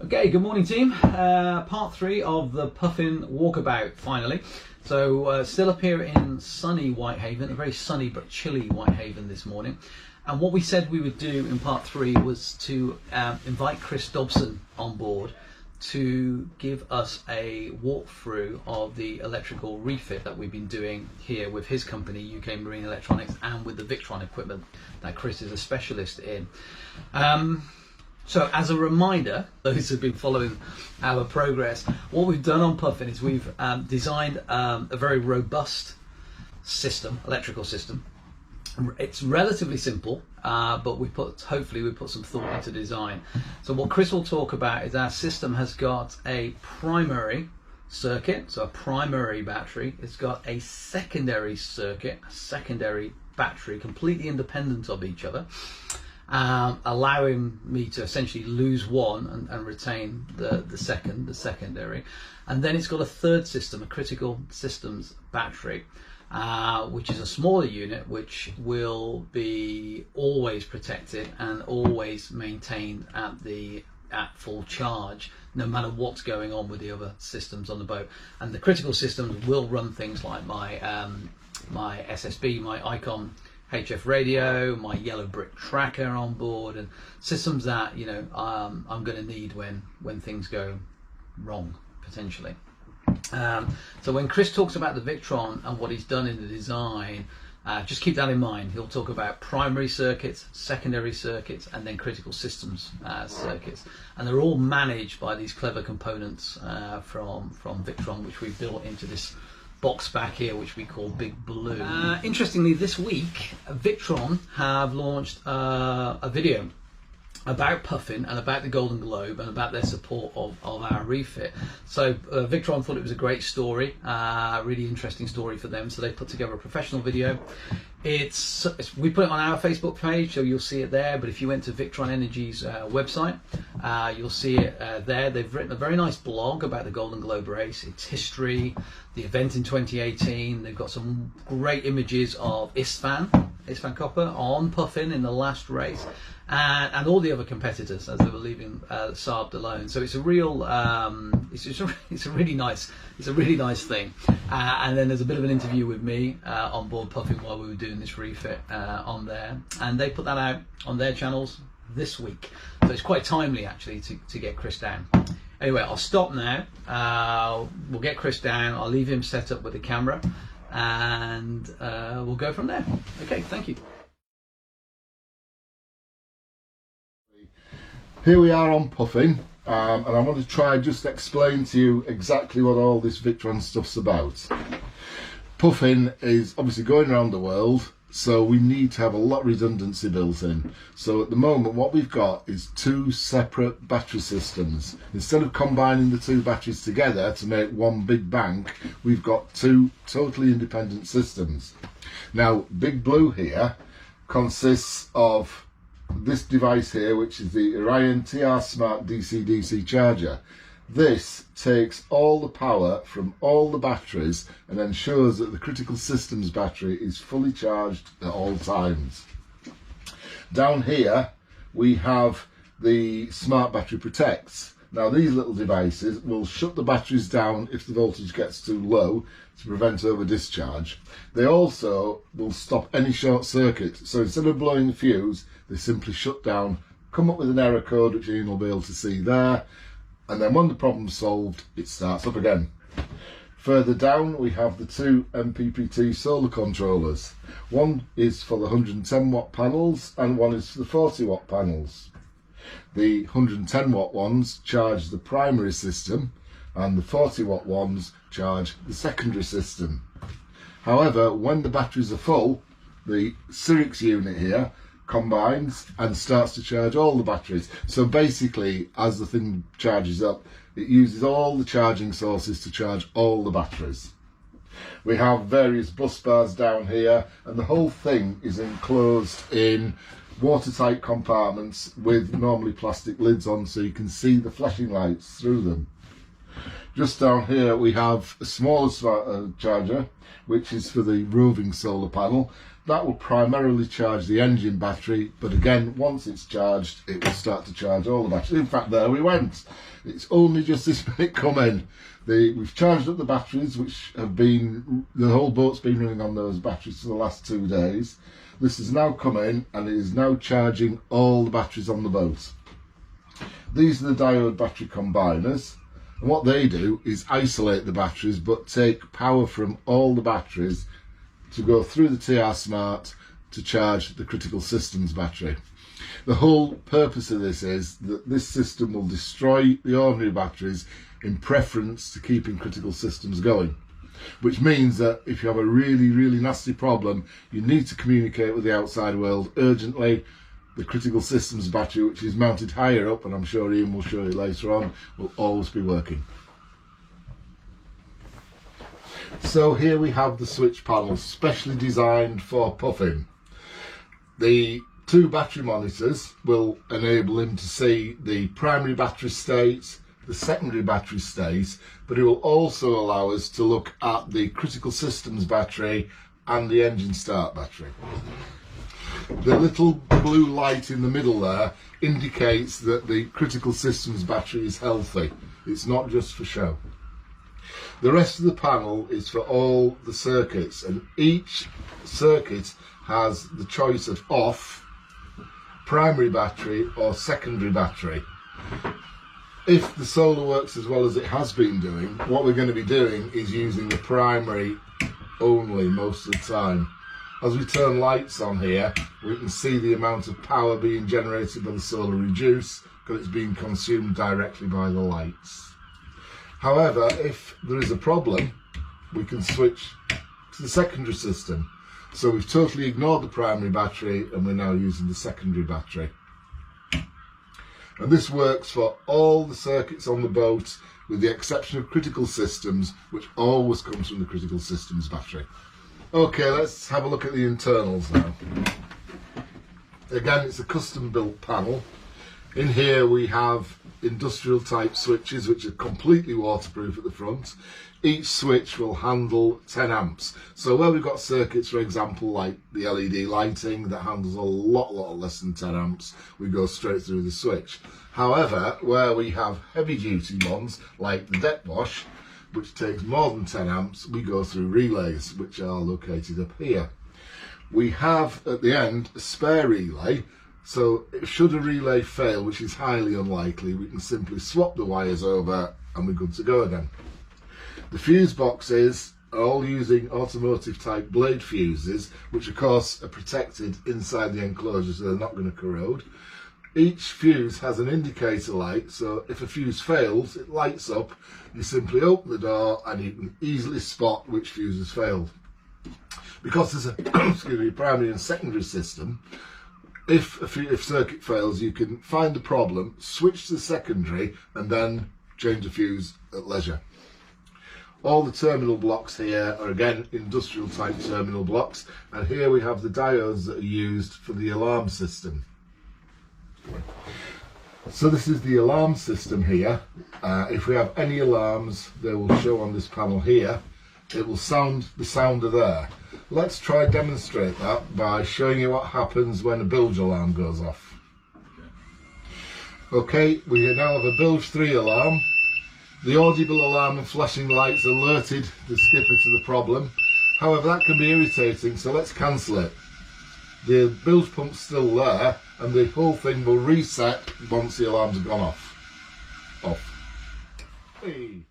Okay, good morning team. Part 3 of the Puffin walkabout finally. So still up here in sunny Whitehaven, a very sunny but chilly Whitehaven this morning. And what we said we would do in part 3 was to invite Chris Dobson on board to give us a walkthrough of the electrical refit that we've been doing here with his company, UK Marine Electronics, and with the Victron equipment that Chris is a specialist in. So as a reminder, those who've been following our progress, what we've done on Puffin is we've designed a very robust system, electrical system. It's relatively simple, but hopefully we put some thought into design. So what Chris will talk about is our system has got a primary circuit, so a primary battery. It's got a secondary circuit, a secondary battery, completely independent of each other. Allowing me to essentially lose one and retain the secondary. And then it's got a third system, a critical systems battery, which is a smaller unit which will be always protected and always maintained at full charge, no matter what's going on with the other systems on the boat. And the critical systems will run things like my SSB, my Icon HF radio, my yellow brick tracker on board, and systems that I'm going to need when things go wrong potentially. So when Chris talks about the Victron and what he's done in the design, just keep that in mind. He'll talk about primary circuits, secondary circuits, and then critical systems circuits, and they're all managed by these clever components from Victron, which we've built into this box back here, which we call Big Blue. Interestingly, this week Victron have launched a video about Puffin and about the Golden Globe and about their support of our refit. So Victron thought it was a great story, really interesting story for them, so they put together a professional video. We put it on our Facebook page, so you'll see it there, but if you went to Victron Energy's website, you'll see it there. They've written a very nice blog about the Golden Globe race, its history, the event in 2018. They've got some great images of Isfahan Copper on Puffin in the last race, and all the other competitors as they were leaving Saab alone. So it's a real, it's a really nice thing. And then there's a bit of an interview with me on board Puffin while we were doing this refit on there, and they put that out on their channels this week. So it's quite timely actually to get Chris down. Anyway, I'll stop now. We'll get Chris down. I'll leave him set up with the camera, and we'll go from there. Okay, thank you. Here we are on Puffin, and I want to try just explain to you exactly what all this Victron stuff's about. Puffin is obviously going around the world, so we need to have a lot of redundancy built in. So at the moment what we've got is two separate battery systems. Instead of combining the two batteries together to make one big bank, we've got two totally independent systems. Now Big Blue here consists of this device here, which is the Orion TR Smart DC-DC charger. This takes all the power from all the batteries and ensures that the critical systems battery is fully charged at all times. Down here we have the Smart Battery Protects. Now these little devices will shut the batteries down if the voltage gets too low to prevent over discharge. They also will stop any short circuit, so instead of blowing the fuse, they simply shut down, come up with an error code which Ian will be able to see there, and then when the problem's solved, it starts up again. Further down we have the two MPPT solar controllers. One is for the 110 watt panels and one is for the 40 watt panels. The 110 watt ones charge the primary system and the 40 watt ones charge the secondary system. However, when the batteries are full, the Syrix unit here combines and starts to charge all the batteries. So basically, as the thing charges up, it uses all the charging sources to charge all the batteries. We have various bus bars down here, and the whole thing is enclosed in watertight compartments with normally plastic lids on, so you can see the flashing lights through them. Just down here we have a smaller charger, which is for the roving solar panel. that will primarily charge the engine battery, but again, once it's charged, it will start to charge all the batteries. In fact, there we went. It's only just this minute come in. We've charged up the batteries, which have been, the whole boat's been running on those batteries for the last 2 days. This has now come in and it is now charging all the batteries on the boat. These are the diode battery combiners. And what they do is isolate the batteries, but take power from all the batteries to go through the TR Smart to charge the critical systems battery. The whole purpose of this is that this system will destroy the ordinary batteries in preference to keeping critical systems going, which means that if you have a really nasty problem, you need to communicate with the outside world urgently. The critical systems battery, which is mounted higher up, and I'm sure Ian will show you later on, will always be working. So here we have the switch panel, specially designed for Puffin. The 2 battery monitors will enable him to see the primary battery state, the secondary battery state, but it will also allow us to look at the critical systems battery and the engine start battery. The little blue light in the middle there indicates that the critical systems battery is healthy. It's not just for show. The rest of the panel is for all the circuits, and each circuit has the choice of off, primary battery or secondary battery. If the solar works as well as it has been doing, what we're going to be doing is using the primary only most of the time. As we turn lights on here, we can see the amount of power being generated by the solar reduce because it's being consumed directly by the lights. However, if there is a problem, we can switch to the secondary system. So we've totally ignored the primary battery and we're now using the secondary battery. And this works for all the circuits on the boat with the exception of critical systems, which always comes from the critical systems battery. Okay, let's have a look at the internals now. Again, it's a custom built panel. In here we have industrial type switches which are completely waterproof at the front. Each switch will handle 10 amps. So where we've got circuits, for example, like the LED lighting that handles a lot less than 10 amps, we go straight through the switch. However, where we have heavy duty ones like the deck wash, which takes more than 10 amps, we go through relays, which are located up here. We have at the end a spare relay, so should a relay fail, which is highly unlikely, we can simply swap the wires over and we're good to go again. The fuse boxes are all using automotive type blade fuses, which of course are protected inside the enclosure so they're not going to corrode. Each fuse has an indicator light, so if a fuse fails, it lights up. You simply open the door and you can easily spot which fuse has failed. Because there's a excuse me, primary and secondary system, if circuit fails, you can find the problem, switch to the secondary, and then change the fuse at leisure. All the terminal blocks here are again industrial type terminal blocks, and here we have the diodes that are used for the alarm system. So this is the alarm system here. If we have any alarms, they will show on this panel here. It will sound the sounder there. Let's try demonstrate that by showing you what happens when a bilge alarm goes off. Okay, we now have a bilge 3 alarm. The audible alarm and flashing lights alerted the skipper to the problem. However, that can be irritating, so let's cancel it. The bilge pump's still there, and the whole thing will reset once the alarms have gone off. Hey.